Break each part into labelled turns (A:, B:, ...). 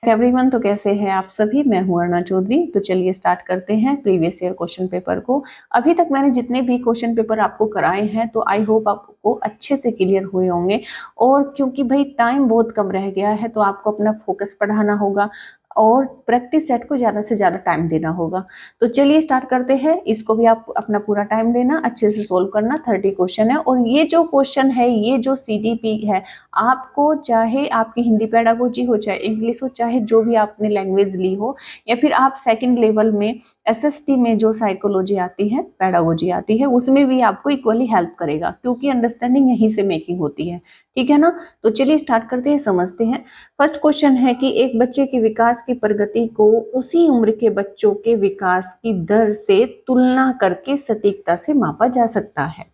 A: Everyone, तो कैसे हैं आप सभी। मैं हूं अर्णा चौधरी। तो चलिए स्टार्ट करते हैं प्रीवियस ईयर क्वेश्चन पेपर को। अभी तक मैंने जितने भी क्वेश्चन पेपर आपको कराए हैं तो आई होप आपको अच्छे से क्लियर हुए होंगे। और क्योंकि भाई टाइम बहुत कम रह गया है तो आपको अपना फोकस बढ़ाना होगा और प्रैक्टिस सेट को ज़्यादा से ज़्यादा टाइम देना होगा। तो चलिए स्टार्ट करते हैं। इसको भी आप अपना पूरा टाइम देना, अच्छे से सोल्व करना। 30 क्वेश्चन है और ये जो क्वेश्चन है, ये जो CDP है, आपको चाहे आपकी हिंदी पेडागोजी हो, चाहे इंग्लिश हो, चाहे जो भी आपने लैंग्वेज ली हो, या फिर आप सेकंड लेवल में SST में जो साइकोलॉजी आती है, पेडागोजी आती है, उसमें भी आपको इक्वली हेल्प करेगा क्योंकि अंडरस्टैंडिंग यहीं से मेकिंग होती है। ठीक है ना। तो चलिए स्टार्ट करते हैं, समझते हैं। फर्स्ट क्वेश्चन है कि एक बच्चे के विकास की प्रगति को उसी उम्र के बच्चों के विकास की दर से तुलना करके सटीकता से मापा जा सकता है।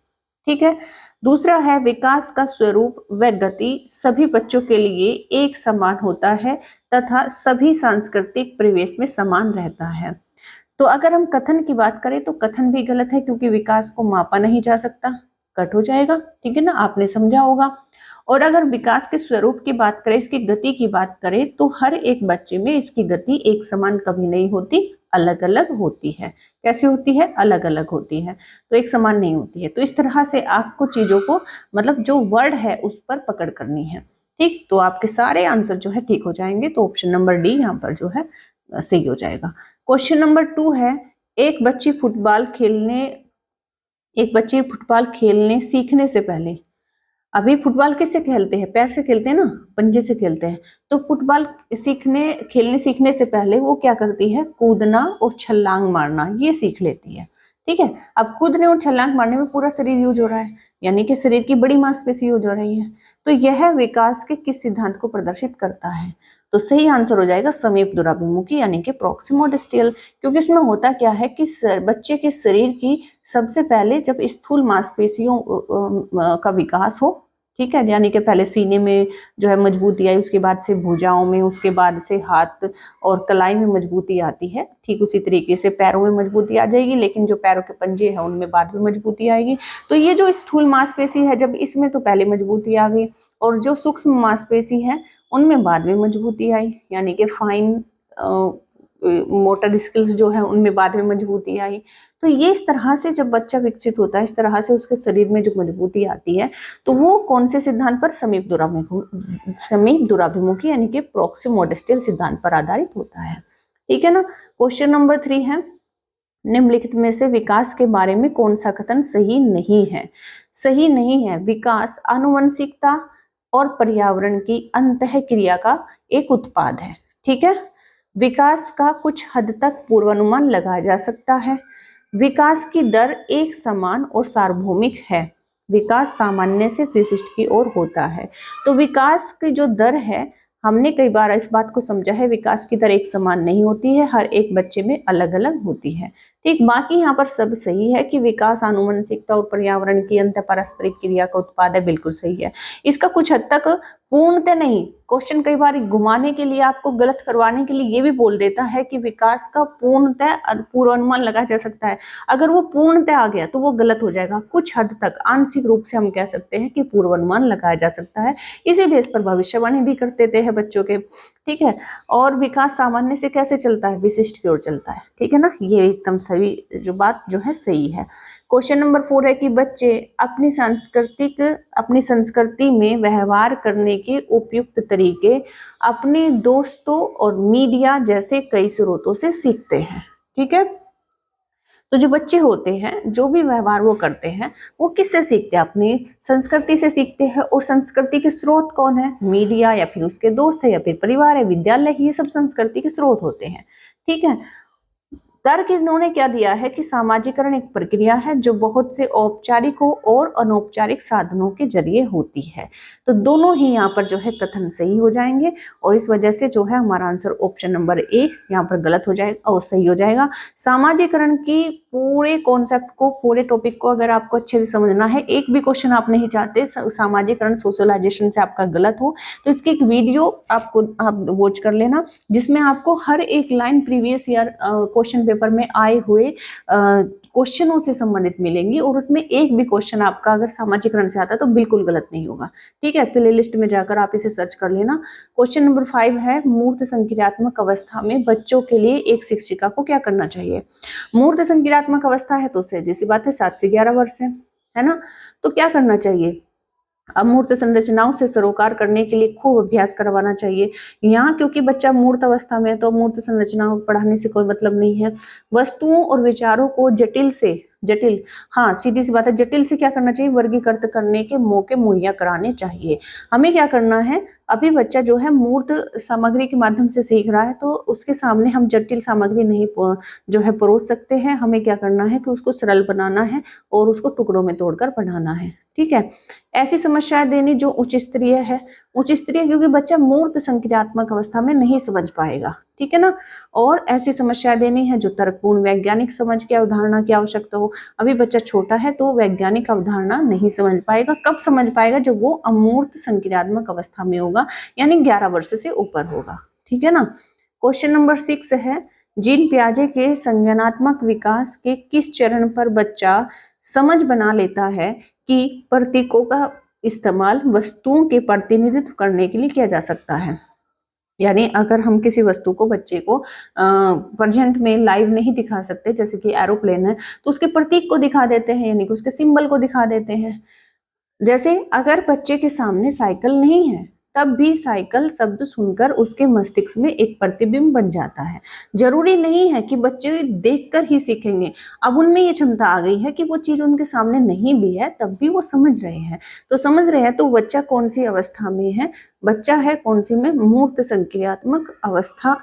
A: ठीक है। दूसरा है विकास का स्वरूप व गति सभी बच्चों के लिए एक समान होता है तथा सभी सांस्कृतिक परिवेश में समान रहता है। तो अगर हम कथन की बात करें तो कथन भी गलत है क्योंकि विकास को मापा नहीं जा सकता, कट हो जाएगा। ठीक है ना, आपने समझा होगा। और अगर विकास के स्वरूप की बात करें, इसकी गति की बात करें, तो हर एक बच्चे में इसकी गति एक समान कभी नहीं होती, अलग अलग होती है। कैसे होती है? अलग अलग होती है, तो एक समान नहीं होती है। तो इस तरह से आपको चीजों को, मतलब जो वर्ड है उस पर पकड़ करनी है। ठीक, तो आपके सारे आंसर जो है ठीक हो जाएंगे। तो ऑप्शन नंबर डी यहाँ पर जो है सही हो जाएगा। क्वेश्चन नंबर 2 है, एक बच्ची फुटबॉल खेलने सीखने से पहले, अभी फुटबॉल किससे खेलते हैं? पैर से खेलते हैं ना, पंजे से खेलते हैं। तो फुटबॉल खेलने सीखने से पहले वो क्या करती है? कूदना और छलांग मारना, ये सीख लेती है। ठीक है। अब कूदने और छलांग मारने में पूरा शरीर यूज हो रहा है, यानी कि शरीर की बड़ी मांसपेशी यूज हो रही है। तो यह विकास के किस सिद्धांत को प्रदर्शित करता है? तो सही आंसर हो जाएगा समीप दूराभिमुखी, यानी कि प्रॉक्सिमोडिस्टल। क्योंकि इसमें होता क्या है कि बच्चे के शरीर की सबसे पहले जब स्थूल मांसपेशियों का विकास हो, ठीक है, यानी कि पहले सीने में जो है मजबूती आई, उसके बाद से भुजाओं में, उसके बाद से हाथ और कलाई में मजबूती आती है। ठीक उसी तरीके से पैरों में मजबूती आ जाएगी, लेकिन जो पैरों के पंजे हैं उनमें बाद में मजबूती आएगी। तो ये जो स्थूल मांसपेशी है, जब इसमें तो पहले मजबूती आ गई और जो सूक्ष्म मांसपेशी है उनमें बाद में मजबूती आई, यानी कि फाइन मोटर स्किल्स जो है उनमें बाद में मजबूती आई। तो ये इस तरह से जब बच्चा विकसित होता है, इस तरह से उसके शरीर में जो मजबूती आती है, तो वो कौन से सिद्धांत पर? समीप दूराभिमुखी यानी कि प्रॉक्सिमोडिस्टल सिद्धांत पर आधारित होता है। ठीक है ना। क्वेश्चन नंबर 3 है, निम्नलिखित में से विकास के बारे में कौन सा कथन सही नहीं है? सही नहीं है, विकास आनुवंशिकता और पर्यावरण की अंतःक्रिया का एक उत्पाद है। ठीक है। विकास का कुछ हद तक पूर्वानुमान लगाया जा सकता है। विकास की दर एक समान और सार्वभौमिक है। विकास सामान्य से विशिष्ट की ओर होता है। तो विकास की जो दर है, हमने कई बार इस बात को समझा है, विकास की दर एक समान नहीं होती है, हर एक बच्चे में अलग अलग होती है। ठीक, बाकी यहाँ पर सब सही है कि विकास आनुवंशिकता और पर्यावरण की अंतर पारस्परिक क्रिया का उत्पाद है, बिल्कुल सही है। इसका कुछ हद तक पूर्णतः नहीं, क्वेश्चन कई बार घुमाने के लिए, आपको गलत करवाने के लिए ये भी बोल देता है कि विकास का पूर्णतः पूर्वानुमान लगाया जा सकता है। अगर वो पूर्णतः आ गया तो वो गलत हो जाएगा। कुछ हद तक आंशिक रूप से हम कह सकते हैं कि पूर्वानुमान लगाया जा सकता है। इसी बेस पर भविष्यवाणी भी कर देते हैं बच्चों के। ठीक है। और विकास सामान्य से कैसे चलता है? विशिष्ट की ओर चलता है। ठीक है ना, ये एकदम सही जो बात जो है सही है। क्वेश्चन नंबर 4 है कि बच्चे अपनी संस्कृति में व्यवहार करने के उपयुक्त तरीके अपने दोस्तों और मीडिया जैसे कई स्रोतों से सीखते हैं। ठीक है। तो जो बच्चे होते हैं, जो भी व्यवहार वो करते हैं, वो किससे सीखते हैं? अपनी संस्कृति से सीखते हैं। और संस्कृति के स्रोत कौन है? मीडिया, या फिर उसके दोस्त है, या फिर परिवार है, विद्यालय, ये सब संस्कृति के स्रोत होते हैं। ठीक है। तर्क इन्होंने क्या दिया है कि सामाजिकरण एक प्रक्रिया है जो बहुत से औपचारिक और अनौपचारिक साधनों के जरिए होती है। तो दोनों ही यहाँ पर जो है कथन सही हो जाएंगे और इस वजह से जो है हमारा आंसर ऑप्शन नंबर ए यहाँ पर गलत हो जाएगा और सही हो जाएगा। सामाजिकरण की पूरे कॉन्सेप्ट को, पूरे टॉपिक को अगर आपको अच्छे से समझना है, एक भी क्वेश्चन आप नहीं चाहते सामाजिकरण सोशलाइजेशन से आपका गलत हो, तो इसकी एक वीडियो आप वॉच कर लेना जिसमें आपको हर एक line previous year question paper में आए हुए क्वेश्चनों से संबंधित मिलेंगी, और उसमें एक भी क्वेश्चन आपका अगर सामाजिकरण से आता है तो बिल्कुल गलत नहीं होगा। ठीक है, प्ले लिस्ट में जाकर आप इसे सर्च कर लेना। क्वेश्चन नंबर 5 है, मूर्त संक्रियात्मक अवस्था में बच्चों के लिए एक शिक्षिका को क्या करना चाहिए। मूर्त संक्रियात्मक अवस्था है तो सीधी सी बात है 7 से 11 वर्ष है ना। तो क्या करना चाहिए, अमूर्त संरचनाओं से सरोकार करने के लिए खूब अभ्यास करवाना चाहिए। यहाँ क्योंकि बच्चा मूर्त अवस्था में है तो मूर्त संरचनाओं पढ़ाने से कोई मतलब नहीं है। वस्तुओं और विचारों को जटिल से जटिल, हाँ सीधी सी बात है, जटिल से क्या करना चाहिए, वर्गीकृत करने के मौके मुहैया कराने चाहिए। हमें क्या करना है, अभी बच्चा जो है मूर्त सामग्री के माध्यम से सीख रहा है तो उसके सामने हम जटिल सामग्री नहीं जो है परोस सकते हैं। हमें क्या करना है कि उसको सरल बनाना है और उसको टुकड़ों में तोड़कर पढ़ाना है। ठीक है, ऐसी समस्याएं देनी जो उच्च स्तरीय है, उच्च स्तरीय क्योंकि बच्चा मूर्त संक्रियात्मक अवस्था में नहीं समझ पाएगा। ठीक है ना, और ऐसी समस्याएं देनी है जो तर्कपूर्ण वैज्ञानिक समझ की अवधारणा की आवश्यकता हो। अभी बच्चा छोटा है तो वैज्ञानिक अवधारणा नहीं समझ पाएगा, कब समझ पाएगा, जब वो अमूर्त संक्रियात्मक अवस्था में होगा, यानी 11 वर्ष से ऊपर होगा। ठीक है ना। क्वेश्चन नंबर 6 है, जीन पियाजे के संज्ञानात्मक विकास के किस चरण पर बच्चा समझ बना लेता है कि प्रतीकों का इस्तेमाल वस्तुओं के प्रतिनिधित्व करने के लिए किया जा सकता है। यानी अगर हम किसी वस्तु को बच्चे को प्रेजेंट में लाइव नहीं दिखा सकते, जैसे कि एरोप्लेन है तो उसके प्रतीक को दिखा देते हैं, यानी कि उसके सिंबल को दिखा देते हैं। जैसे अगर बच्चे के सामने साइकिल नहीं है तब भी साइकिल शब्द सुनकर उसके मस्तिष्क में एक प्रतिबिंब बन जाता है। जरूरी नहीं है कि बच्चे देखकर ही सीखेंगे, अब उनमें ये क्षमता आ गई है कि वो चीज उनके सामने नहीं भी है तब भी वो समझ रहे हैं। तो समझ रहे हैं तो बच्चा कौन सी अवस्था में है, बच्चा है कौन सी में, मूर्त संक्रियात्मक अवस्था।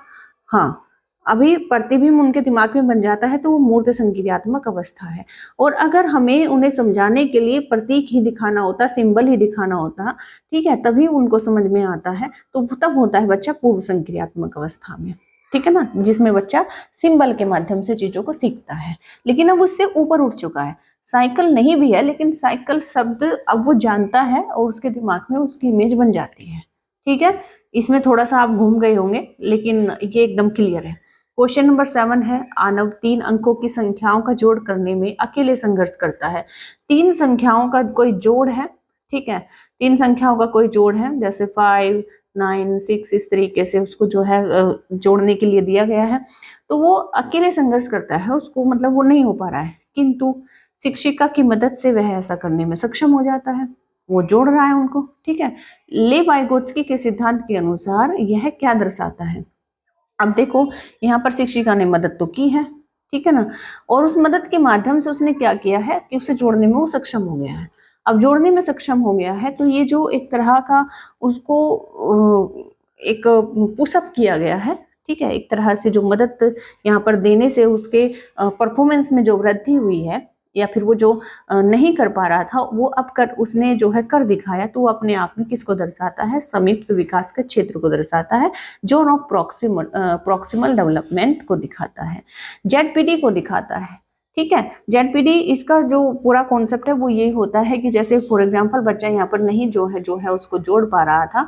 A: हाँ, अभी प्रतिबिंब उनके दिमाग में बन जाता है तो वो मूर्त संक्रियात्मक अवस्था है। और अगर हमें उन्हें समझाने के लिए प्रतीक ही दिखाना होता, सिंबल ही दिखाना होता, ठीक है, तभी उनको समझ में आता है, तो तब होता है बच्चा पूर्व संक्रियात्मक अवस्था में। ठीक है ना, जिसमें बच्चा सिंबल के माध्यम से चीजों को सीखता है। लेकिन अब उससे ऊपर उठ चुका है, साइकिल नहीं भी है लेकिन साइकिल शब्द अब वो जानता है और उसके दिमाग में उसकी इमेज बन जाती है। ठीक है, इसमें थोड़ा सा आप घूम गए होंगे लेकिन ये एकदम क्लियर है। क्वेश्चन नंबर 7 है, आनव 3 अंकों की संख्याओं का जोड़ करने में अकेले संघर्ष करता है। 3 संख्याओं का कोई जोड़ है, ठीक है, 3 संख्याओं का कोई जोड़ है, जैसे 5, 9, 6 इस तरीके से उसको जो है जोड़ने के लिए दिया गया है, तो वो अकेले संघर्ष करता है, उसको मतलब वो नहीं हो पा रहा है, किंतु शिक्षिका की मदद से वह ऐसा करने में सक्षम हो जाता है, वो जोड़ रहा है उनको। ठीक है, ले वाइगोत्स्की के सिद्धांत के अनुसार यह क्या दर्शाता है। अब देखो यहाँ पर शिक्षिका ने मदद तो की है, ठीक है ना, और उस मदद के माध्यम से उसने क्या किया है कि उसे जोड़ने में वो सक्षम हो गया है। अब जोड़ने में सक्षम हो गया है तो ये जो एक तरह का उसको एक पुशअप किया गया है, ठीक है, एक तरह से जो मदद यहाँ पर देने से उसके परफॉर्मेंस में जो वृद्धि हुई है, या फिर वो जो नहीं कर पा रहा था वो अब कर उसने जो है कर दिखाया, तो वो अपने आप में किसको दर्शाता है, समीप विकास के क्षेत्र को दर्शाता है, जोन ऑफ प्रॉक्सिमल डेवलपमेंट को दिखाता है, जेडपीडी को दिखाता है। ठीक है, जेडपीडी इसका जो पूरा कॉन्सेप्ट है वो यही होता है कि जैसे फॉर एग्जांपल बच्चा यहाँ पर नहीं जो है उसको जोड़ पा रहा था,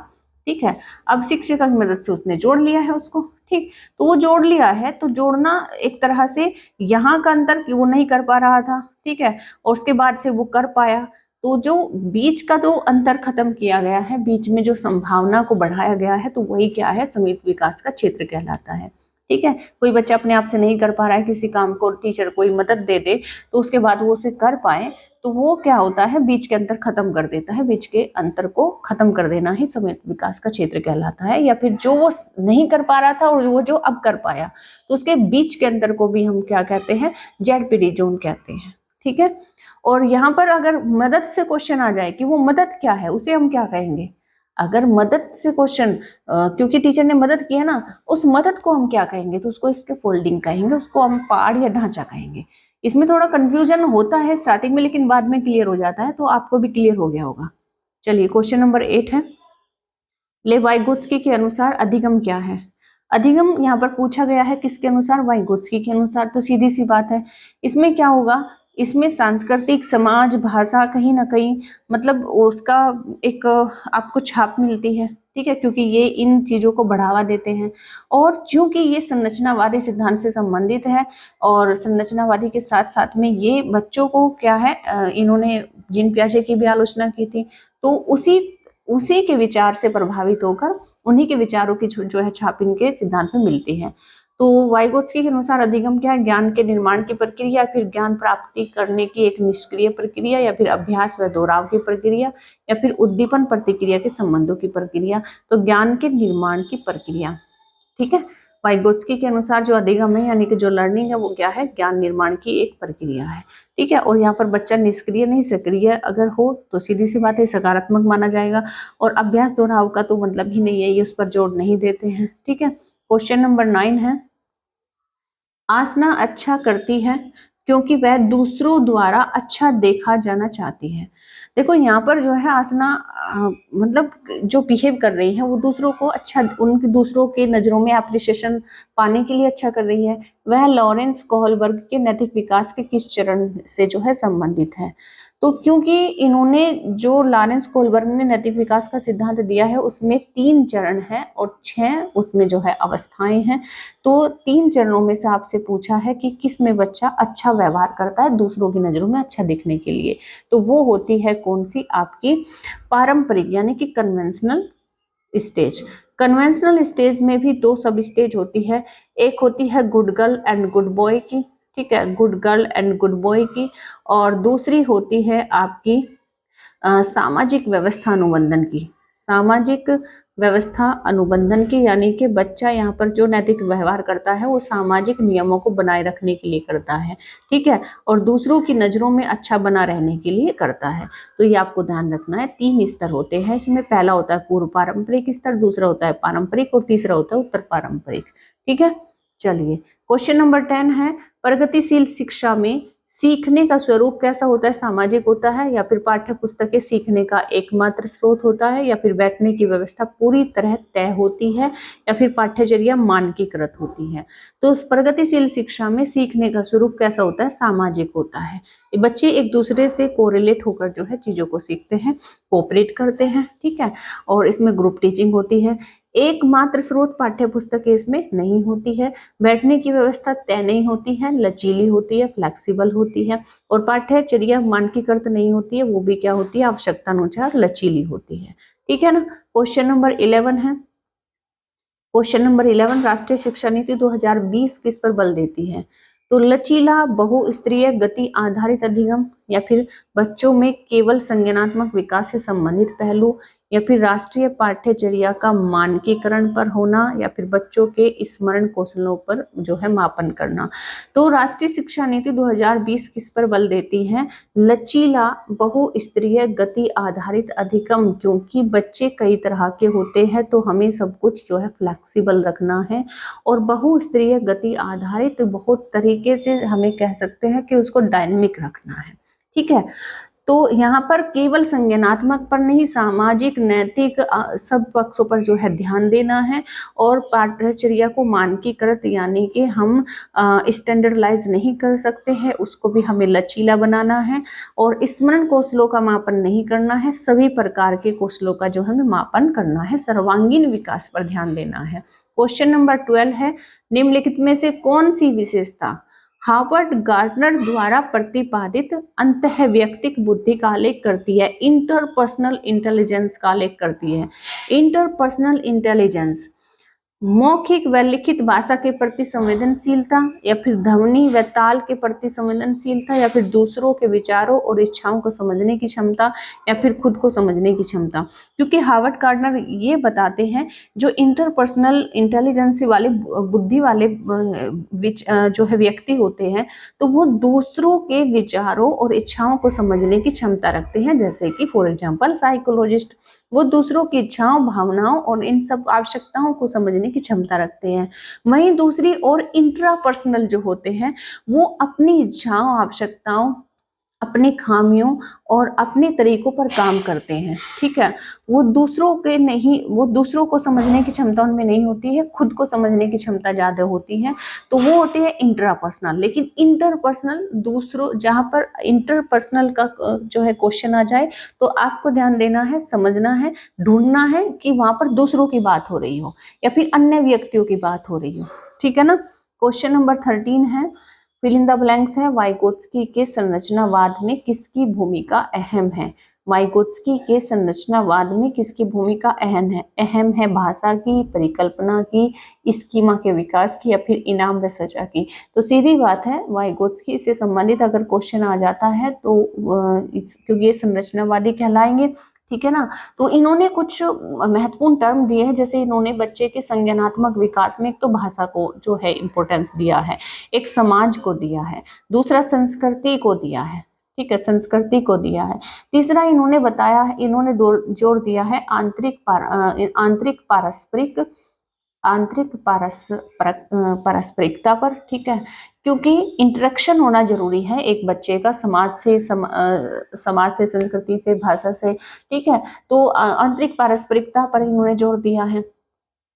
A: ठीक है, अब शिक्षिका की मदद से उसने जोड़ लिया है उसको, ठीक, तो वो जोड़ लिया है, तो जोड़ना एक तरह से यहाँ का अंतर वो नहीं कर पा रहा था, ठीक है, और उसके बाद से वो कर पाया, तो जो बीच का तो अंतर खत्म किया गया है, बीच में जो संभावना को बढ़ाया गया है, तो वही क्या है, समीप विकास का क्षेत्र कहलाता है। ठीक है, कोई बच्चा अपने आप से नहीं कर पा रहा है किसी काम को, टीचर कोई मदद दे दे तो उसके बाद वो उसे कर पाए, तो वो क्या होता है, बीच के अंतर खत्म कर देता है, बीच के अंतर को खत्म कर देना ही समीप विकास का क्षेत्र कहलाता है। या फिर जो वो नहीं कर पा रहा था और वो जो अब कर पाया, तो उसके बीच के अंतर को भी हम क्या कहते हैं, जेडपीडी जोन कहते हैं। ठीक है, और यहाँ पर अगर मदद से क्वेश्चन आ जाए कि वो मदद क्या है, उसे हम क्या कहेंगे, अगर मदद से क्वेश्चन क्योंकि टीचर ने मदद की है ना, उस मदद को हम क्या कहेंगे, तो उसको इसके फोल्डिंग कहेंगे, उसको हम पाड़ या ढांचा कहेंगे। इसमें थोड़ा कंफ्यूजन होता है स्टार्टिंग में लेकिन बाद में क्लियर हो जाता है, तो आपको भी क्लियर हो गया होगा। चलिए क्वेश्चन नंबर 8 है, ले वाइगोत्स्की के अनुसार अधिगम क्या है। अधिगम यहाँ पर पूछा गया है किसके अनुसार, वाइगोत्स्की के अनुसार, तो सीधी सी बात है इसमें क्या होगा, इसमें सांस्कृतिक, समाज, भाषा कहीं ना कहीं मतलब उसका एक आपको छाप मिलती है, ठीक है, क्योंकि ये इन चीजों को बढ़ावा देते हैं। और चूंकि ये संरचनावादी सिद्धांत से संबंधित है और संरचनावादी के साथ साथ में ये बच्चों को क्या है, इन्होंने जीन पियाजे की भी आलोचना की थी, तो उसी उसी के विचार से प्रभावित होकर उन्हीं के विचारों की जो है छाप इनके सिद्धांत में मिलती है। तो वाइगोत्स्की के अनुसार अधिगम क्या है, ज्ञान के निर्माण की प्रक्रिया, फिर ज्ञान प्राप्ति करने की एक निष्क्रिय प्रक्रिया, या फिर अभ्यास व दोहराव की प्रक्रिया, या फिर उद्दीपन प्रतिक्रिया के संबंधों की प्रक्रिया। तो ज्ञान के निर्माण की प्रक्रिया, ठीक है। वाइगोत्स्की के अनुसार जो अधिगम है यानी कि जो लर्निंग है वो क्या है, ज्ञान निर्माण की एक प्रक्रिया है, ठीक है। और यहाँ पर बच्चा निष्क्रिय नहीं सक्रिय अगर हो तो सीधी सी बात है सकारात्मक माना जाएगा। और अभ्यास दोहराव का तो मतलब ही नहीं है, ये उस पर जोर नहीं देते हैं, ठीक है। क्वेश्चन नंबर 9 है, आसना अच्छा करती है क्योंकि वह दूसरों द्वारा अच्छा देखा जाना चाहती है। देखो यहाँ पर जो है आसना मतलब जो बिहेव कर रही है वो दूसरों को अच्छा, उनके दूसरों के नजरों में एप्रिसिएशन पाने के लिए अच्छा कर रही है। वह लॉरेंस कोहलबर्ग के नैतिक विकास के किस चरण से जो है संबंधित है। तो क्योंकि इन्होंने जो लॉरेंस कोहलबर्ग ने नैतिक विकास का सिद्धांत दिया है उसमें 3 चरण है और 6 उसमें जो है अवस्थाएं हैं। तो 3 चरणों में से आपसे पूछा है कि किस में बच्चा अच्छा व्यवहार करता है दूसरों की नजरों में अच्छा दिखने के लिए, तो वो होती है कौन सी, आपकी पारंपरिक यानी कि कन्वेंशनल स्टेज। कन्वेंशनल स्टेज में भी 2 सब स्टेज होती है, एक होती है good girl and good boy की, ठीक है, good girl and good boy की, और दूसरी होती है आपकी सामाजिक व्यवस्था अनुबंधन की, सामाजिक व्यवस्था अनुबंधन की, यानी कि बच्चा यहाँ पर जो नैतिक व्यवहार करता है वो सामाजिक नियमों को बनाए रखने के लिए करता है, ठीक है, और दूसरों की नजरों में अच्छा बना रहने के लिए करता है। तो ये आपको ध्यान रखना है। 3 स्तर होते हैं इसमें, पहला होता है पूर्व पारंपरिक स्तर, दूसरा होता है पारंपरिक और तीसरा होता है उत्तर पारंपरिक, ठीक है। चलिए क्वेश्चन नंबर 10 है, प्रगतिशील शिक्षा में सीखने का स्वरूप कैसा होता है, सामाजिक होता है, या फिर पाठ्य पुस्तकें सीखने का एकमात्र स्रोत होता है, या फिर बैठने की व्यवस्था पूरी तरह तय होती है, या फिर पाठ्यचर्या मानकीकृत होती है। तो उस प्रगतिशील शिक्षा में सीखने का स्वरूप कैसा होता है, सामाजिक होता है। ये बच्चे एक दूसरे से कोरिलेट होकर जो है चीजों को सीखते हैं, कोऑपरेट करते हैं, ठीक है, और इसमें ग्रुप टीचिंग होती है। एकमात्र स्रोत पाठ्य पुस्तकें इसमें नहीं होती है, बैठने की व्यवस्था तय नहीं होती है, लचीली होती है, फ्लेक्सिबल होती है, और पाठ्यचर्या मानकीकृत नहीं होती है, वो भी क्या होती है, आवश्यकता अनुसार लचीली होती है, ठीक है ना। क्वेश्चन नंबर 11 है, क्वेश्चन नंबर 11, राष्ट्रीय शिक्षा नीति 2020 किस पर बल देती है। तो लचीला बहुस्तरीय गति आधारित अधिगम, या फिर बच्चों में केवल संज्ञानात्मक विकास से संबंधित पहलू, या फिर राष्ट्रीय पाठ्यचर्या का मानकीकरण पर होना, या फिर बच्चों के स्मरण कौशलों पर जो है मापन करना। तो राष्ट्रीय शिक्षा नीति 2020 किस पर बल देती है, लचीला बहुस्तरीय गति आधारित अधिगम, क्योंकि बच्चे कई तरह के होते हैं तो हमें सब कुछ जो है फ्लेक्सिबल रखना है, और बहुस्तरीय गति आधारित बहुत तरीके से हमें कह सकते हैं कि उसको डायनेमिक रखना है, ठीक है। तो यहाँ पर केवल संज्ञानात्मक पर नहीं, सामाजिक, नैतिक सब पक्षों पर जो है ध्यान देना है, और पाठ्यचर्या को मानकीकृत यानी कि हम स्टैंडर्डलाइज नहीं कर सकते हैं, उसको भी हमें लचीला बनाना है, और स्मरण कौशलों का मापन नहीं करना है, सभी प्रकार के कौशलों का जो हमें मापन करना है, सर्वांगीण विकास पर ध्यान देना है। क्वेश्चन नंबर 12 है, निम्नलिखित में से कौन सी विशेषता हार्वर्ड गार्टनर द्वारा प्रतिपादित अंतःवैयक्तिक बुद्धि का आलेख करती है, इंटरपर्सनल इंटेलिजेंस का आलेख करती है। इंटरपर्सनल इंटेलिजेंस मौखिक व लिखित भाषा के प्रति संवेदनशीलता, या फिर ध्वनि व ताल के प्रति संवेदनशीलता, या फिर दूसरों के विचारों और इच्छाओं को समझने की क्षमता, या फिर खुद को समझने की क्षमता। क्योंकि हार्वर्ड गार्टनर ये बताते हैं जो इंटरपर्सनल इंटेलिजेंस वाले बुद्धि वाले जो है व्यक्ति होते हैं तो वो दूसरों के विचारों और इच्छाओं को समझने की क्षमता रखते हैं, जैसे कि फॉर एग्जाम्पल साइकोलॉजिस्ट, वो दूसरों की इच्छाओं, भावनाओं और इन सब आवश्यकताओं को समझने की क्षमता रखते हैं। वहीं दूसरी ओर इंट्रापर्सनल जो होते हैं वो अपनी इच्छाओं, आवश्यकताओं अपनी खामियों और अपने तरीकों पर काम करते हैं, ठीक है। वो दूसरों के नहीं, वो दूसरों को समझने की क्षमता उनमें नहीं होती है, खुद को समझने की क्षमता ज्यादा होती है, तो वो होती है इंट्रापर्सनल। लेकिन इंटरपर्सनल, दूसरों, जहां पर इंटरपर्सनल का जो है क्वेश्चन आ जाए, तो आपको ध्यान देना है, समझना है, ढूंढना है कि वहां पर दूसरों की बात हो रही हो या फिर अन्य व्यक्तियों की बात हो रही हो, ठीक है ना। क्वेश्चन नंबर 13 है, फिल इन द ब्लैंक्स है, वाइगोत्स्की के संरचनावाद में किसकी भूमिका अहम है। वाइगोत्स्की के संरचनावाद में किसकी भूमिका अहम है भाषा की, परिकल्पना की, स्कीमा के विकास की, या फिर इनाम व सजा की। तो सीधी बात है, वाइगोत्स्की से संबंधित अगर क्वेश्चन आ जाता है तो क्योंकि ये संरचनावादी कहलाएंगे, ठीक है ना। तो इन्होंने कुछ महत्वपूर्ण टर्म दिए हैं, जैसे इन्होंने बच्चे के संज्ञानात्मक विकास में एक तो भाषा को जो है इम्पोर्टेंस दिया है, एक समाज को दिया है, दूसरा संस्कृति को दिया है, ठीक है, संस्कृति को दिया है, तीसरा इन्होंने बताया है, इन्होंने जोर दिया है आंतरिक पारस्परिकता पर, ठीक है, क्योंकि इंटरेक्शन होना जरूरी है एक बच्चे का समाज से, संस्कृति से, भाषा से, ठीक है। तो आंतरिक पारस्परिकता पर इन्होंने जोर दिया है।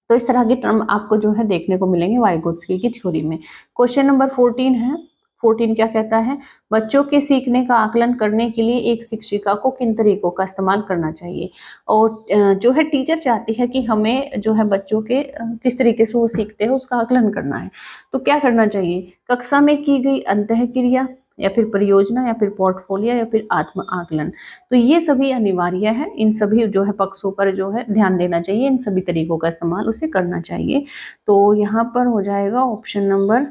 A: तो इस तरह के टर्म आपको जो है देखने को मिलेंगे वाइगोत्स्की की थ्योरी में। क्वेश्चन नंबर 14 है, 14 क्या कहता है, बच्चों के सीखने का आकलन करने के लिए एक शिक्षिका को किन तरीकों का इस्तेमाल करना चाहिए। और जो है टीचर चाहती है कि हमें जो है बच्चों के किस तरीके से वो सीखते हैं उसका आकलन करना है। तो क्या करना चाहिए, कक्षा में की गई अंतःक्रिया, या फिर परियोजना, या फिर पोर्टफोलियो, या फिर आत्म आकलन। तो ये सभी अनिवार्य है, इन सभी जो है पक्षों पर जो है ध्यान देना चाहिए, इन सभी तरीकों का इस्तेमाल उसे करना चाहिए। तो यहाँ पर हो जाएगा ऑप्शन नंबर,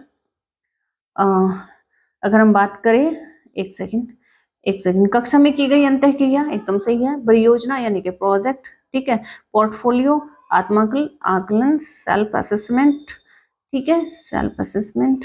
A: अगर हम बात करें, एक सेकंड, कक्षा में की गई अंतःक्रिया एकदम सही है, परियोजना यानी कि प्रोजेक्ट, ठीक है, पोर्टफोलियो, आत्माकलन, आकलन, सेल्फ असेसमेंट, ठीक है, सेल्फ असेसमेंट।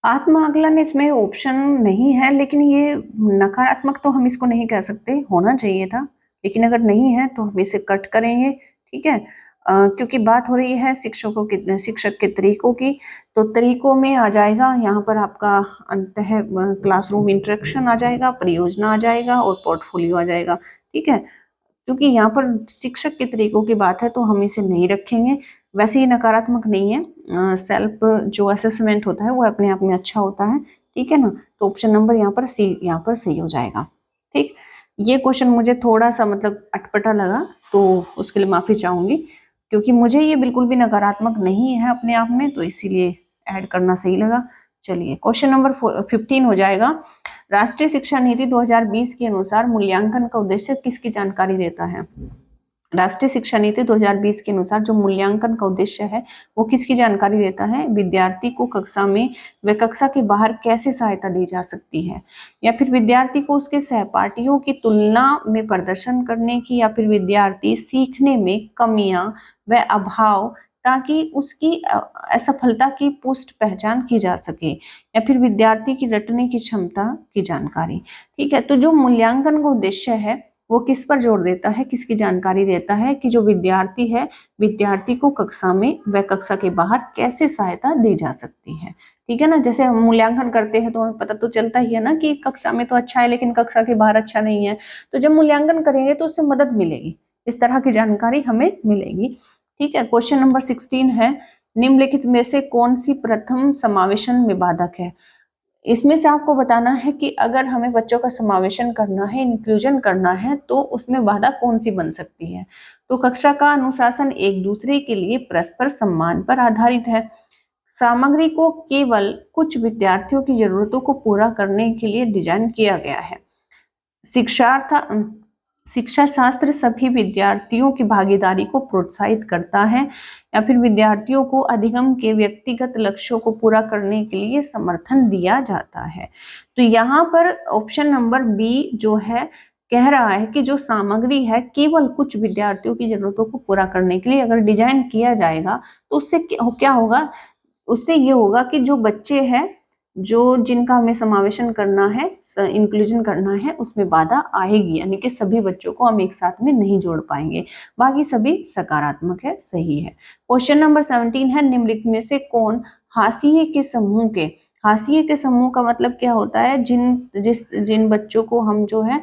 A: आत्म आकलन इसमें ऑप्शन नहीं है, लेकिन ये नकारात्मक तो हम इसको नहीं कह सकते, होना चाहिए था, लेकिन अगर नहीं है तो हम इसे कट करेंगे, ठीक है। क्योंकि बात हो रही है शिक्षक के तरीकों की, तो तरीकों में आ जाएगा यहाँ पर आपका अंतः क्लासरूम इंटरेक्शन आ जाएगा, परियोजना आ जाएगा और पोर्टफोलियो आ जाएगा, ठीक है। क्योंकि यहाँ पर शिक्षक के तरीकों की बात है तो हम इसे नहीं रखेंगे, वैसे ही नकारात्मक नहीं है, सेल्फ जो असेसमेंट होता है वो अपने आप में अच्छा होता है, ठीक है ना। तो ऑप्शन नंबर यहाँ पर सी यहाँ पर सही हो जाएगा, ठीक। ये क्वेश्चन मुझे थोड़ा सा मतलब अटपटा लगा, तो उसके लिए माफी चाहूंगी, क्योंकि मुझे ये बिल्कुल भी नकारात्मक नहीं है अपने आप में, तो इसीलिए ऐड करना सही लगा। चलिए क्वेश्चन नंबर 15 हो जाएगा, राष्ट्रीय शिक्षा नीति 2020 के अनुसार मूल्यांकन का उद्देश्य किसकी जानकारी देता है। राष्ट्रीय शिक्षा नीति 2020 के अनुसार जो मूल्यांकन का उद्देश्य है वो किसकी जानकारी देता है, विद्यार्थी को कक्षा में व कक्षा के बाहर कैसे सहायता दी जा सकती है, या फिर विद्यार्थी को उसके सहपाठियों की तुलना में प्रदर्शन करने की, या फिर विद्यार्थी सीखने में कमियां व अभाव ताकि उसकी असफलता की पुष्ट पहचान की जा सके, या फिर विद्यार्थी की रटने की क्षमता की जानकारी, ठीक है। तो जो मूल्यांकन का उद्देश्य है वो किस पर जोर देता है, किसकी जानकारी देता है कि जो विद्यार्थी है, विद्यार्थी को कक्षा में व कक्षा के बाहर कैसे सहायता दी जा सकती है, ठीक है ना। जैसे हम मूल्यांकन करते हैं तो हमें पता तो चलता ही है ना कि कक्षा में तो अच्छा है लेकिन कक्षा के बाहर अच्छा नहीं है, तो जब मूल्यांकन करेंगे तो उससे मदद मिलेगी, इस तरह की जानकारी हमें मिलेगी, ठीक है। क्वेश्चन नंबर 16 है, निम्नलिखित में से कौन सी प्रथम समावेशन में बाधक है। इसमें से आपको बताना है कि अगर हमें बच्चों का समावेशन करना है, इंक्लूजन करना है, तो उसमें बाधा कौन सी बन सकती है। तो कक्षा का अनुशासन एक दूसरे के लिए परस्पर सम्मान पर आधारित है, सामग्री को केवल कुछ विद्यार्थियों की जरूरतों को पूरा करने के लिए डिजाइन किया गया है, शिक्षा शास्त्र सभी विद्यार्थियों की भागीदारी को प्रोत्साहित करता है, या फिर विद्यार्थियों को अधिगम के व्यक्तिगत लक्ष्यों को पूरा करने के लिए समर्थन दिया जाता है। तो यहाँ पर ऑप्शन नंबर बी जो है कह रहा है कि जो सामग्री है केवल कुछ विद्यार्थियों की जरूरतों को पूरा करने के लिए अगर डिजाइन किया जाएगा तो उससे क्या होगा, उससे ये होगा कि जो बच्चे हैं, जो जिनका हमें समावेशन करना है, इंक्लूजन करना है, उसमें बाधा आएगी, यानी कि सभी बच्चों को हम एक साथ में नहीं जोड़ पाएंगे, बाकी सभी सकारात्मक है, सही है। क्वेश्चन नंबर 17 है, निम्नलिखित में से कौन हाशिए के समूह के हाशिए के समूह का मतलब क्या होता है, जिन बच्चों को हम जो है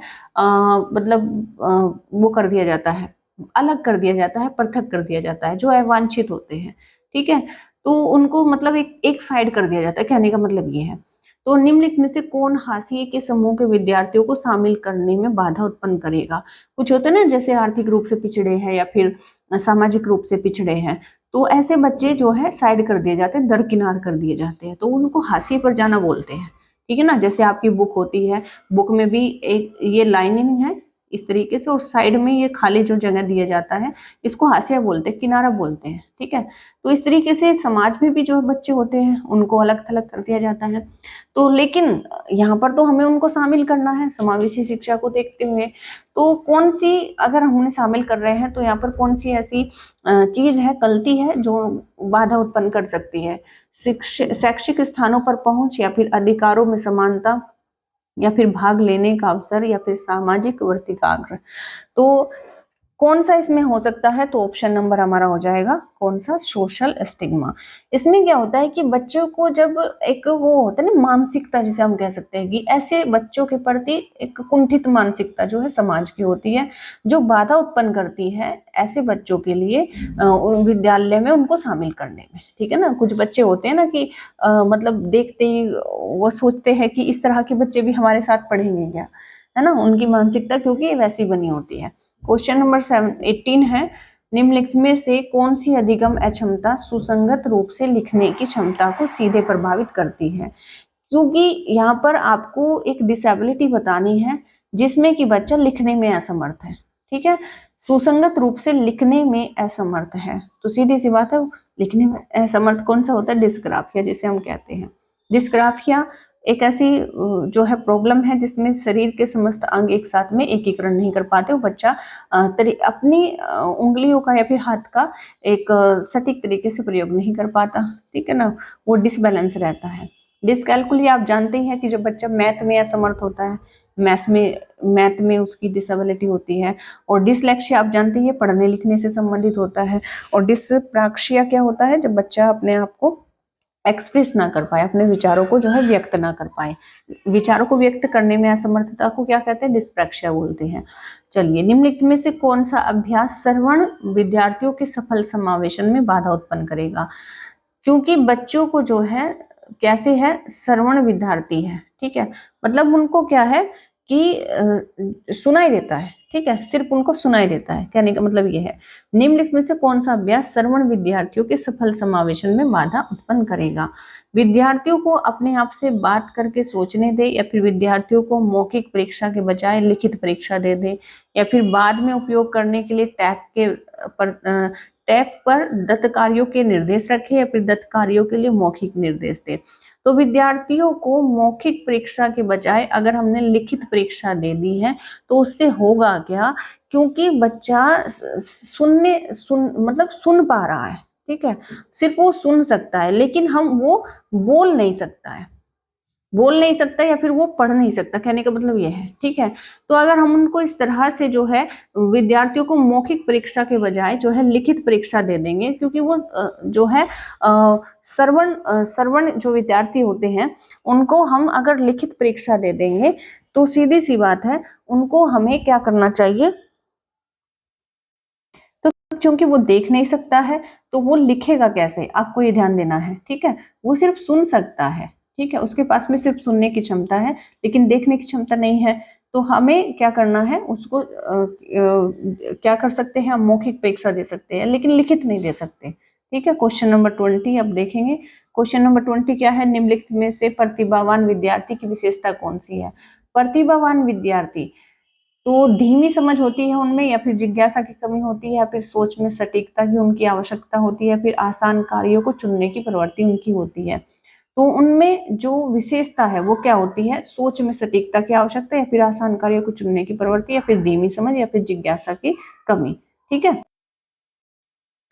A: मतलब वो कर दिया जाता है, अलग कर दिया जाता है, पृथक कर दिया जाता है, जो अवांछित होते हैं, ठीक है, तो उनको मतलब एक साइड कर दिया जाता है, कहने का मतलब ये है। तो निम्नलिखित में से कौन हाशिए के समूह के विद्यार्थियों को शामिल करने में बाधा उत्पन्न करेगा? कुछ होते हैं ना, जैसे आर्थिक रूप से पिछड़े हैं या फिर सामाजिक रूप से पिछड़े हैं, तो ऐसे बच्चे जो है साइड कर दिए जाते हैं, दरकिनार कर दिए जाते हैं, तो उनको हाशिए पर जाना बोलते हैं, ठीक है ना। जैसे आपकी बुक होती है, बुक में भी एक ये लाइनिंग है इस तरीके से, और साइड में ये खाली जो जगह दिया जाता है, इसको हाशिया बोलते हैं, किनारा बोलते हैं, ठीक है। तो इस तरीके से समाज में भी जो बच्चे होते हैं उनको अलग थलग कर दिया जाता है। तो लेकिन यहाँ पर तो हमें उनको शामिल करना है समावेशी शिक्षा को देखते हुए। तो कौन सी, अगर हमने शामिल कर रहे हैं तो यहाँ पर कौन सी ऐसी चीज है, गलती है जो बाधा उत्पन्न कर सकती है? शैक्षिक स्थानों पर पहुंच, या फिर अधिकारों में समानता, या फिर भाग लेने का अवसर, या फिर सामाजिक वर्तिकाग्र। तो कौन सा इसमें हो सकता है? तो ऑप्शन नंबर हमारा हो जाएगा कौन सा, सोशल स्टिग्मा। इसमें क्या होता है कि बच्चों को जब एक वो होता है ना मानसिकता, जिसे हम कह सकते हैं कि ऐसे बच्चों के प्रति एक कुंठित मानसिकता जो है समाज की होती है, जो बाधा उत्पन्न करती है ऐसे बच्चों के लिए विद्यालय में उनको शामिल करने में, ठीक है ना। कुछ बच्चे होते हैं ना कि मतलब देखते ही वो सोचते हैं कि इस तरह के बच्चे भी हमारे साथ पढ़ेंगे क्या, है ना, उनकी मानसिकता क्योंकि वैसी बनी होती है। क्वेश्चन नंबर 18 है, निम्नलिखित में से कौन सी अधिगम अक्षमता सुसंगत रूप से लिखने की क्षमता को सीधे प्रभावित करती है? क्योंकि यहाँ पर आपको एक डिसेबिलिटी बतानी है जिसमें कि बच्चा लिखने में असमर्थ है, ठीक है, सुसंगत रूप से लिखने में असमर्थ है, तो सीधी सी बात है लिखने में असमर्थ कौन सा होता है, डिस्ग्राफिया जिसे हम कहते हैं। डिस्ग्राफिया एक ऐसी जो है प्रॉब्लम है जिसमें शरीर के समस्त अंग एक साथ में एकीकरण नहीं कर पाते, वो बच्चा अपनी उंगलियों का या फिर हाथ का एक सटीक तरीके से प्रयोग नहीं कर पाता, ठीक है ना, वो डिसबैलेंस रहता है। डिसकैलकुली आप जानते ही हैं कि जब बच्चा मैथ में असमर्थ होता है, मैथ में उसकी डिसेबिलिटी होती है। और डिसलेक्सिया आप जानते हैं पढ़ने लिखने से संबंधित होता है। और डिसप्राक्सिया क्या होता है, जब बच्चा अपने आप को एक्सप्रेस ना कर पाए, अपने विचारों को जो है व्यक्त ना कर पाए, विचारों को व्यक्त करने में असमर्थता को क्या कहते हैं, डिस्प्रैक्सिया बोलते हैं। चलिए, निम्नलिखित में से कौन सा अभ्यास श्रवण विद्यार्थियों के सफल समावेशन में बाधा उत्पन्न करेगा? क्योंकि बच्चों को जो है कैसे है, श्रवण विद्यार्थी है, ठीक है, मतलब उनको क्या है कि सुनाई देता है, ठीक है, सिर्फ उनको सुनाई देता है, कहने का मतलब ये है। निम्नलिखित में से कौन सा अभ्यास श्रवण विद्यार्थियों के सफल समावेशन में बाधा उत्पन्न करेगा? विद्यार्थियों को अपने आप से बात करके सोचने दे, या फिर विद्यार्थियों को मौखिक परीक्षा के बजाय लिखित परीक्षा दे दे, या फिर बाद में उपयोग करने के लिए टैब पर दत्त कार्यों के निर्देश रखे, या फिर दत्त कार्यों के लिए मौखिक निर्देश दे। तो विद्यार्थियों को मौखिक परीक्षा के बजाय अगर हमने लिखित परीक्षा दे दी है तो उससे होगा क्या, क्योंकि बच्चा मतलब सुन पा रहा है, ठीक है, सिर्फ वो सुन सकता है, लेकिन हम वो बोल नहीं सकता है, बोल नहीं सकता या फिर वो पढ़ नहीं सकता, कहने का मतलब ये है, ठीक है। तो अगर हम उनको इस तरह से जो है विद्यार्थियों को मौखिक परीक्षा के बजाय जो है लिखित परीक्षा दे देंगे, क्योंकि वो जो है श्रवण जो विद्यार्थी होते हैं उनको हम अगर लिखित परीक्षा दे देंगे तो सीधी सी बात है उनको हमें क्या करना चाहिए, तो क्योंकि वो देख नहीं सकता है तो वो लिखेगा कैसे, आपको ये ध्यान देना है, ठीक है, वो सिर्फ सुन सकता है, ठीक है, उसके पास में सिर्फ सुनने की क्षमता है लेकिन देखने की क्षमता नहीं है। तो हमें क्या करना है, उसको क्या कर सकते हैं, हम मौखिक परीक्षा दे सकते हैं लेकिन लिखित नहीं दे सकते, ठीक है। क्वेश्चन नंबर 20 अब देखेंगे। क्वेश्चन नंबर 20 क्या है, निम्नलिखित में से प्रतिभावान विद्यार्थी की विशेषता कौन सी है? प्रतिभावान विद्यार्थी तो धीमी समझ होती है उनमें, या फिर जिज्ञासा की कमी होती है, या फिर सोच में सटीकता की उनकी आवश्यकता होती है, या फिर आसान कार्यों को चुनने की प्रवृत्ति उनकी होती है। तो उनमें जो विशेषता है वो क्या होती है, सोच में सटीकता की आवश्यकता, या फिर आसान कार्यों को चुनने की प्रवृत्ति, या फिर धीमी समझ, या फिर जिज्ञासा की कमी, ठीक है।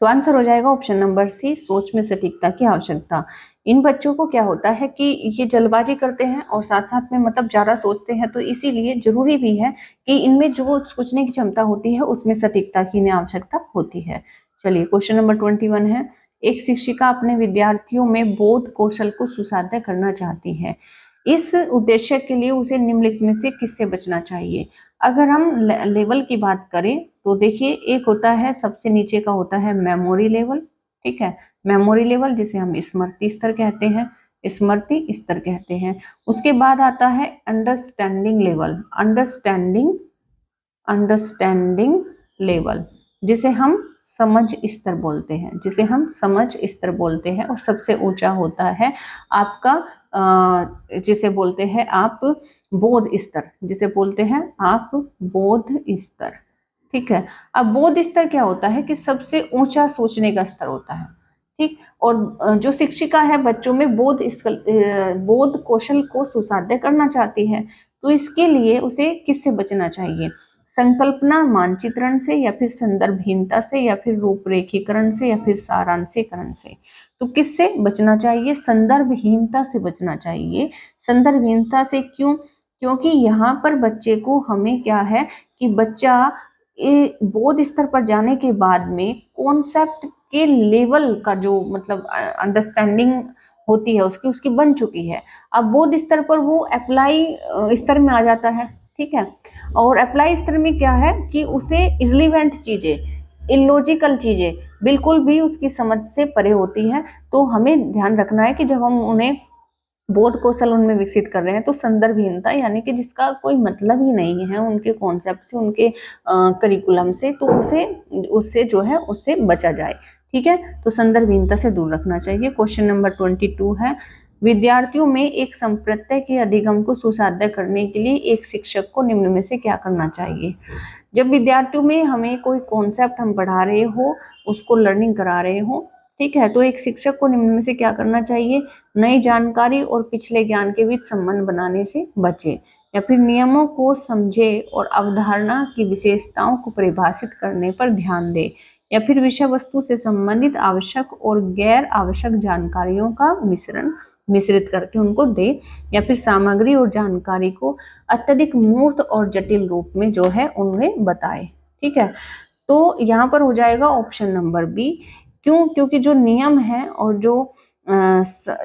A: तो आंसर हो जाएगा ऑप्शन नंबर सी, सोच में सटीकता की आवश्यकता। इन बच्चों को क्या होता है कि ये जल्दबाजी करते हैं और साथ साथ में मतलब ज्यादा सोचते हैं, तो इसीलिए जरूरी भी है कि इनमें जो सोचने की क्षमता होती है उसमें सटीकता की इन्हें आवश्यकता होती है। चलिए, क्वेश्चन नंबर 21 है, एक शिक्षिका अपने विद्यार्थियों में बोध कौशल को सुसाध्य करना चाहती है। इस उद्देश्य के लिए उसे निम्नलिखित में से किससे बचना चाहिए? अगर हम लेवल की बात करें तो देखिए, एक होता है सबसे नीचे का होता है मेमोरी लेवल, ठीक है, मेमोरी लेवल जिसे हम स्मृति स्तर कहते हैं, स्मृति स्तर कहते हैं। उसके बाद आता है अंडरस्टैंडिंग लेवल, अंडरस्टैंडिंग लेवल जिसे हम समझ स्तर बोलते हैं, जिसे हम समझ स्तर बोलते हैं। और सबसे ऊंचा होता है आपका जिसे बोलते हैं आप बोध स्तर, जिसे बोलते हैं आप बोध स्तर, ठीक है। अब बोध स्तर क्या होता है कि सबसे ऊंचा सोचने का स्तर होता है, ठीक। और जो शिक्षिका है बच्चों में बोध कौशल को सुसाध्य करना चाहती है, तो इसके लिए उसे किससे बचना चाहिए? संकल्पना मानचित्रण से, या फिर संदर्भहीनता से, या फिर रूपरेखीकरण से, या फिर सारांशीकरण से। तो किससे बचना चाहिए? संदर्भहीनता से बचना चाहिए। संदर्भहीनता से क्यों? क्योंकि यहाँ पर बच्चे को हमें क्या है कि बच्चा बोध स्तर पर जाने के बाद में कॉन्सेप्ट के लेवल का जो मतलब अंडरस्टैंडिंग होती है उसकी बन चुकी है। अब बोध स्तर पर वो अप्लाई स्तर में आ जाता है, ठीक है। और अप्लाई स्तर में क्या है कि उसे इररिलेवेंट चीजें, इलॉजिकल चीजें बिल्कुल भी उसकी समझ से परे होती हैं। तो हमें ध्यान रखना है कि जब हम उन्हें बोध कौशल उनमें विकसित कर रहे हैं तो संदर्भहीनता यानी कि जिसका कोई मतलब ही नहीं है उनके कॉन्सेप्ट से, उनके करिकुलम से, तो उससे जो है उससे बचा जाए, ठीक है। तो संदर्भहीनता से दूर रखना चाहिए। क्वेश्चन नंबर 22 है, विद्यार्थियों में एक संप्रत्यय के अधिगम को सुसाध्य करने के लिए एक शिक्षक को निम्न में से क्या करना चाहिए? जब विद्यार्थियों में हमें कोई कॉन्सेप्ट हम पढ़ा रहे हो, उसको लर्निंग करा रहे हो, ठीक है, तो एक शिक्षक को निम्न में से क्या करना चाहिए? नई जानकारी और पिछले ज्ञान के बीच संबंध बनाने से बचे, या फिर नियमों को समझे और अवधारणा की विशेषताओं को परिभाषित करने पर ध्यान दे, या फिर विषय वस्तु से संबंधित आवश्यक और गैर आवश्यक जानकारियों का मिश्रित करके उनको दे, या फिर सामग्री और जानकारी को अत्यधिक मूर्त और जटिल रूप में जो है उन्हें बताए, ठीक है। तो यहाँ पर हो जाएगा ऑप्शन नंबर बी। क्यों? क्योंकि जो नियम है और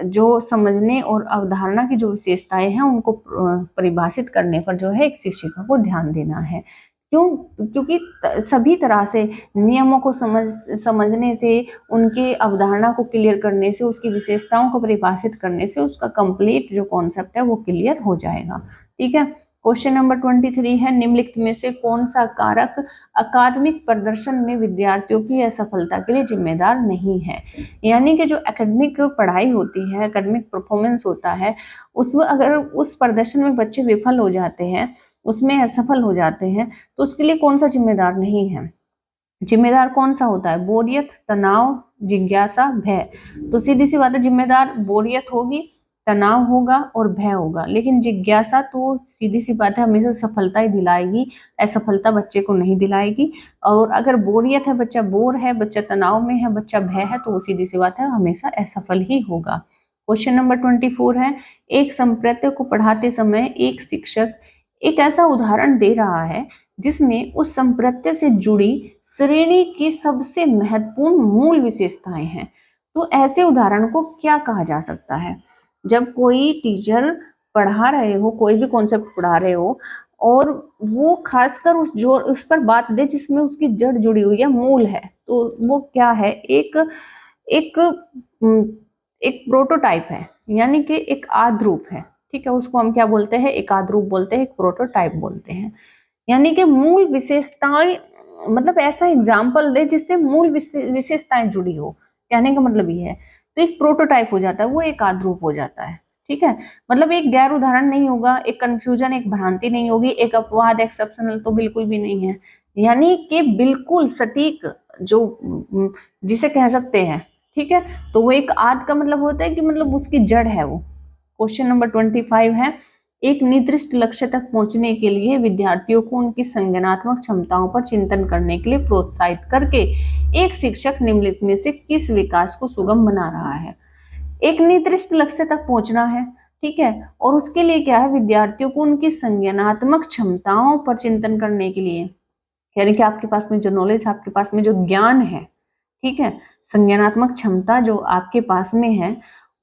A: जो समझने और अवधारणा की जो विशेषताएं हैं उनको परिभाषित करने पर जो है एक शिक्षिका को ध्यान देना है। क्यों? क्योंकि सभी तरह से नियमों को समझने से, उनकी अवधारणा को क्लियर करने से, उसकी विशेषताओं को परिभाषित करने से उसका कंप्लीट जो कॉन्सेप्ट है वो क्लियर हो जाएगा, ठीक है। क्वेश्चन नंबर 23 है, निम्नलिखित में से कौन सा कारक अकादमिक प्रदर्शन में विद्यार्थियों की असफलता के लिए जिम्मेदार नहीं है? यानी कि जो एकेडमिक पढ़ाई होती है, एकेडमिक परफॉर्मेंस होता है, उसमें अगर उस प्रदर्शन में बच्चे विफल हो जाते हैं, उसमें असफल हो जाते हैं, तो उसके लिए कौन सा जिम्मेदार नहीं है? जिम्मेदार कौन सा होता है? बोरियत, तनाव, जिज्ञासा, भय। तो सीधी सी बात है, जिम्मेदार बोरियत होगी, तनाव होगा और भय होगा। लेकिन जिज्ञासा तो सीधी सी बात है हमेशा सफलता ही दिलाएगी, असफलता बच्चे को नहीं दिलाएगी। और अगर बोरियत है, बच्चा बोर है, बच्चा तनाव में है, बच्चा भय है, तो सीधी सी बात है हमेशा असफल ही होगा। क्वेश्चन नंबर 24 है, एक संप्रत्यय को पढ़ाते समय एक शिक्षक एक ऐसा उदाहरण दे रहा है जिसमें उस संप्रत्यय से जुड़ी श्रेणी की सबसे महत्वपूर्ण मूल विशेषताएं हैं। तो ऐसे उदाहरण को क्या कहा जा सकता है? जब कोई टीचर पढ़ा रहे हो, कोई भी कॉन्सेप्ट पढ़ा रहे हो, और वो खासकर उस पर बात दे जिसमें उसकी जड़ जुड़ी हुई है, मूल है, तो वो क्या है? एक एक एक प्रोटोटाइप है, यानी कि एक आद्रूप है, ठीक है। उसको हम क्या बोलते हैं? एक आद्रूप बोलते हैं, एक प्रोटोटाइप बोलते हैं। यानी कि मूल विशेषताएं, मतलब ऐसा एग्जाम्पल दे जिससे मूल विशेषताएं जुड़ी हो, कहने का मतलब ये है। तो एक प्रोटोटाइप हो जाता है, वो एक आद्रूप हो जाता है, ठीक है। मतलब एक गैर उदाहरण नहीं होगा, एक कंफ्यूजन, एक भ्रांति नहीं होगी, एक अपवाद, एक्सेप्शनल तो बिल्कुल भी नहीं है। यानी कि बिल्कुल सटीक, जो जिसे कह सकते हैं, ठीक है। तो वो एक आद का मतलब होता है कि मतलब उसकी जड़ है वो। क्वेश्चन नंबर 25 है, एक निर्दिष्ट लक्ष्य तक पहुंचने के लिए विद्यार्थियों को उनकी संज्ञानात्मक क्षमताओं पर चिंतन करने के लिए प्रोत्साहित करके एक शिक्षक निम्नलिखित में से किस विकास को सुगम बना रहा है? एक निर्दिष्ट लक्ष्य तक पहुंचना है, ठीक है, और उसके लिए क्या है? विद्यार्थियों को उनकी संज्ञानात्मक क्षमताओं पर चिंतन करने के लिए, यानी कि आपके पास में जो नॉलेज, आपके पास में जो ज्ञान है, ठीक है, संज्ञानात्मक क्षमता जो आपके पास में है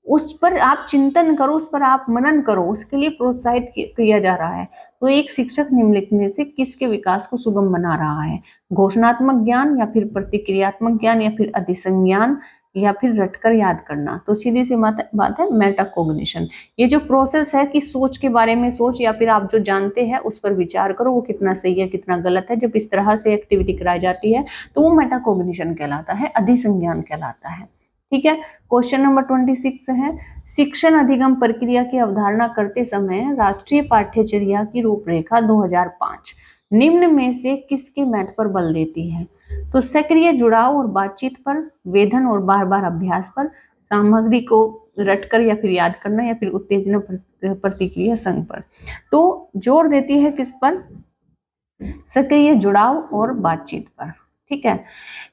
A: उस पर आप चिंतन करो, उस पर आप मनन करो, उसके लिए प्रोत्साहित किया जा रहा है। तो एक शिक्षक निम्नलिखित में से किसके विकास को सुगम बना रहा है? घोषणात्मक ज्ञान या फिर प्रतिक्रियात्मक ज्ञान या फिर अधिसंज्ञान या फिर रटकर याद करना? तो सीधी सी बात है मेटाकोग्निशन। ये जो प्रोसेस है कि सोच के बारे में सोच या फिर आप जो जानते हैं उस पर विचार करो, वो कितना सही है कितना गलत है, जब इस तरह से एक्टिविटी कराई जाती है तो वो मेटाकोग्निशन कहलाता है, अधिसंज्ञान कहलाता है। ठीक है। क्वेश्चन नंबर 26 है, शिक्षण अधिगम प्रक्रिया की अवधारणा करते समय राष्ट्रीय पाठ्यचर्या की रूपरेखा 2005 निम्न में से किसके महत्व पर बल देती है? तो सक्रिय जुड़ाव और बातचीत पर, वेधन और बार बार अभ्यास पर, सामग्री को रटकर या फिर याद करना या फिर उत्तेजना प्रतिक्रिया संघ पर। तो जोर देती है किस पर? सक्रिय जुड़ाव और बातचीत पर। ठीक है।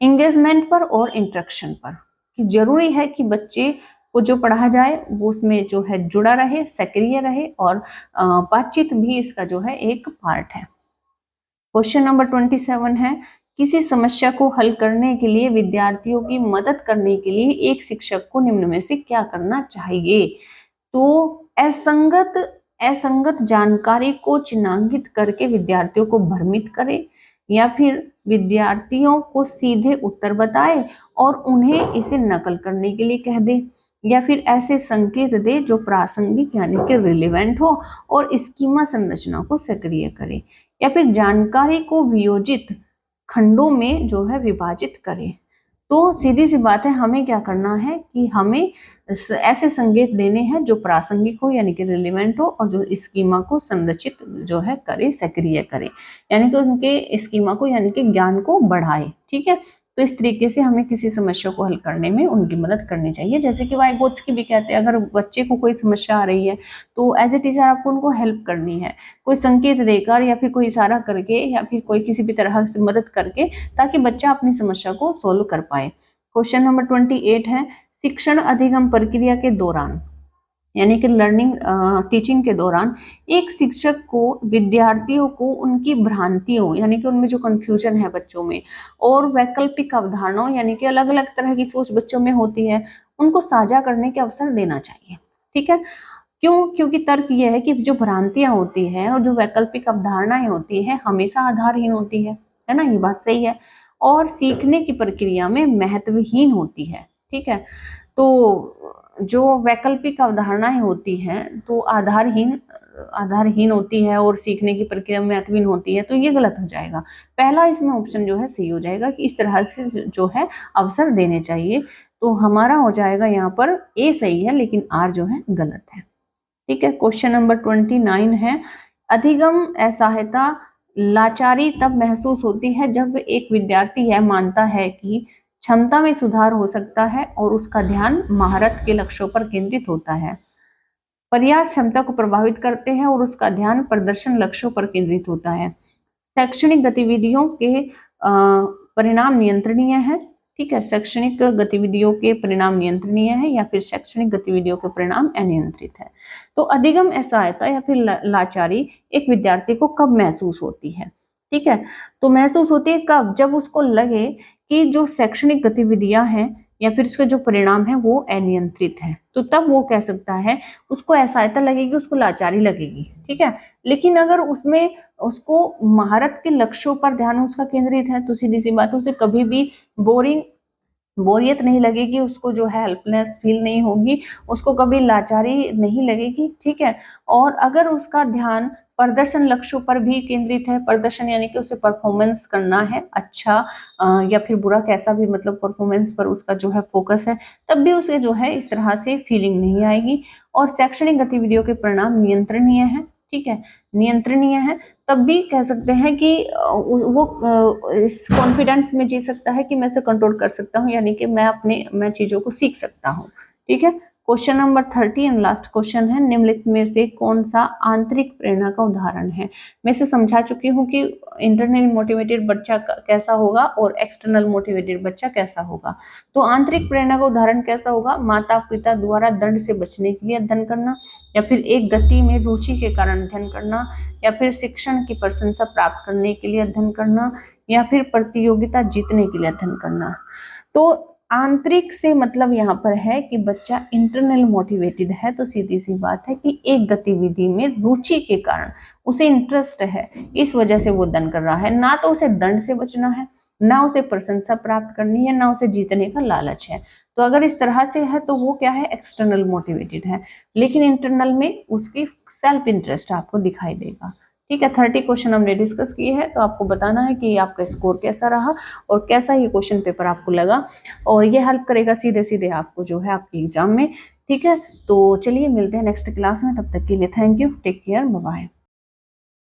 A: इंगेजमेंट पर और इंटरेक्शन पर, कि जरूरी है कि बच्चे को जो पढ़ा जाए वो उसमें जो है जुड़ा रहे, सक्रिय रहे, और बातचीत भी इसका जो है एक पार्ट है। क्वेश्चन नंबर 27 है, किसी समस्या को हल करने के लिए विद्यार्थियों की मदद करने के लिए एक शिक्षक को निम्न में से क्या करना चाहिए? तो असंगत जानकारी को चिन्हांकित करके विद्यार्थियों को भ्रमित करे, या फिर विद्यार्थियों को सीधे उत्तर बताए और उन्हें इसे नकल करने के लिए कह दे, या फिर ऐसे संकेत दे जो प्रासंगिक यानी कि रिलेवेंट हो और स्कीमा संरचना को सक्रिय करे, या फिर जानकारी को वियोजित खंडों में जो है विभाजित करे। तो सीधी सी बात है, हमें क्या करना है कि हमें ऐसे संकेत देने हैं जो प्रासंगिक हो यानी कि रिलेवेंट हो, और जो स्कीमा को संरचित जो है करे, सक्रिय करे, यानी कि उनके स्कीमा को यानी कि ज्ञान को बढ़ाए। ठीक है। तो इस तरीके से हमें किसी समस्या को हल करने में उनकी मदद करनी चाहिए। जैसे कि वाइगोत्स्की भी कहते हैं, अगर बच्चे को कोई समस्या आ रही है तो एज ए टीचर आपको उनको हेल्प करनी है, कोई संकेत देकर या फिर कोई इशारा करके या फिर कोई किसी भी तरह से मदद करके, ताकि बच्चा अपनी समस्या को सोल्व कर पाए। क्वेश्चन नंबर 28 है, शिक्षण अधिगम प्रक्रिया के दौरान यानी कि लर्निंग टीचिंग के दौरान एक शिक्षक को विद्यार्थियों को उनकी भ्रांतियों यानी कि उनमें जो कंफ्यूजन है बच्चों में, और वैकल्पिक अवधारणाओं यानी कि अलग अलग तरह की सोच बच्चों में होती है, उनको साझा करने के अवसर देना चाहिए। ठीक है। क्यों? क्योंकि तर्क यह है कि जो भ्रांतियां होती हैं और जो वैकल्पिक अवधारणाएं होती हैं हमेशा आधारहीन होती है ना, ये बात सही है, और सीखने की प्रक्रिया में महत्वहीन होती है। ठीक है। तो जो वैकल्पिक अवधारणाएं होती हैं तो आधारहीन होती है और सीखने की प्रक्रिया में महत्वहीन होती है, तो ये गलत हो जाएगा। पहला इसमें ऑप्शन जो है सही हो जाएगा कि इस तरह से जो है अवसर देने चाहिए। तो हमारा हो जाएगा यहाँ पर ए सही है, लेकिन आर जो है गलत है। ठीक है। क्वेश्चन नंबर 29 है, अधिगम असहायता लाचारी तब महसूस होती है जब एक विद्यार्थी यह मानता है कि क्षमता में सुधार हो सकता है और उसका ध्यान महारत के लक्ष्यों पर केंद्रित होता है, प्रयास क्षमता को प्रभावित करते हैं और उसका ध्यान प्रदर्शन लक्ष्यों पर केंद्रित होता है, शैक्षणिक गतिविधियों के परिणाम नियंत्रणीय है। ठीक है। शैक्षणिक गतिविधियों के परिणाम नियंत्रणीय है या फिर शैक्षणिक गतिविधियों के परिणाम अनियंत्रित है। तो अधिगम असहायता या फिर लाचारी एक विद्यार्थी को कब महसूस होती है? ठीक है। तो महसूस होती है कब? जब उसको लगे कि जो शैक्षणिक गतिविधियां हैं या फिर उसके जो परिणाम है वो अनियंत्रित है, तो तब वो कह सकता है, उसको असहायता लगेगी, उसको लाचारी लगेगी। ठीक है। लेकिन अगर उसमें उसको महारत के लक्ष्यों पर ध्यान उसका केंद्रित है तो सीधी सी बात, उसे कभी भी बोरियत नहीं लगेगी, उसको जो है हेल्पलेस फील नहीं होगी, उसको कभी लाचारी नहीं लगेगी। ठीक है। और अगर उसका ध्यान प्रदर्शन लक्ष्यों पर भी केंद्रित है, प्रदर्शन यानी कि उसे परफॉर्मेंस करना है अच्छा या फिर बुरा, कैसा भी मतलब परफॉर्मेंस पर उसका जो है फोकस है, तब भी उसे जो है इस तरह से फीलिंग नहीं आएगी। और शैक्षणिक गतिविधियों के परिणाम नियंत्रणीय है। ठीक है। नियंत्रणीय है, तब भी कह सकते हैं कि वो इस कॉन्फिडेंस में जी सकता है कि मैं इसे कंट्रोल कर सकता हूँ, यानी कि मैं चीजों को सीख सकता हूँ। ठीक है। Question number 30 and last question है, निम्नलिखित में से कौन सा आंतरिक प्रेरणा का उदाहरण है? मैं इसे समझा चुकी हूँ कि इंटरनल मोटिवेटेड बच्चा कैसा होगा और एक्सटर्नल मोटिवेटेड बच्चा कैसा होगा। तो आंतरिक प्रेरणा का उदाहरण कैसा होगा? माता पिता द्वारा दंड से बचने के लिए अध्ययन करना, या फिर एक गति में रुचि के कारण अध्ययन करना, या फिर शिक्षण की प्रशंसा प्राप्त करने के लिए अध्ययन करना, या फिर प्रतियोगिता जीतने के लिए अध्ययन करना। तो आंतरिक से मतलब यहाँ पर है कि बच्चा इंटरनल मोटिवेटेड है, तो सीधी सी बात है कि एक गतिविधि में रुचि के कारण उसे इंटरेस्ट है, इस वजह से वो दंड कर रहा है। ना तो उसे दंड से बचना है, ना उसे प्रशंसा प्राप्त करनी है, ना उसे जीतने का लालच है। तो अगर इस तरह से है तो वो क्या है, एक्सटर्नल मोटिवेटेड है। लेकिन इंटरनल में उसकी सेल्फ इंटरेस्ट आपको दिखाई देगा। ठीक है, 30 क्वेश्चन हमने डिस्कस किए हैं, तो आपको बताना है कि आपका स्कोर कैसा रहा और कैसा ये क्वेश्चन पेपर आपको लगा, और ये हेल्प करेगा सीधे सीधे आपको जो है आपके एग्जाम में। ठीक है, तो चलिए मिलते हैं नेक्स्ट क्लास में, तब तक के लिए thank you, take care, bye bye.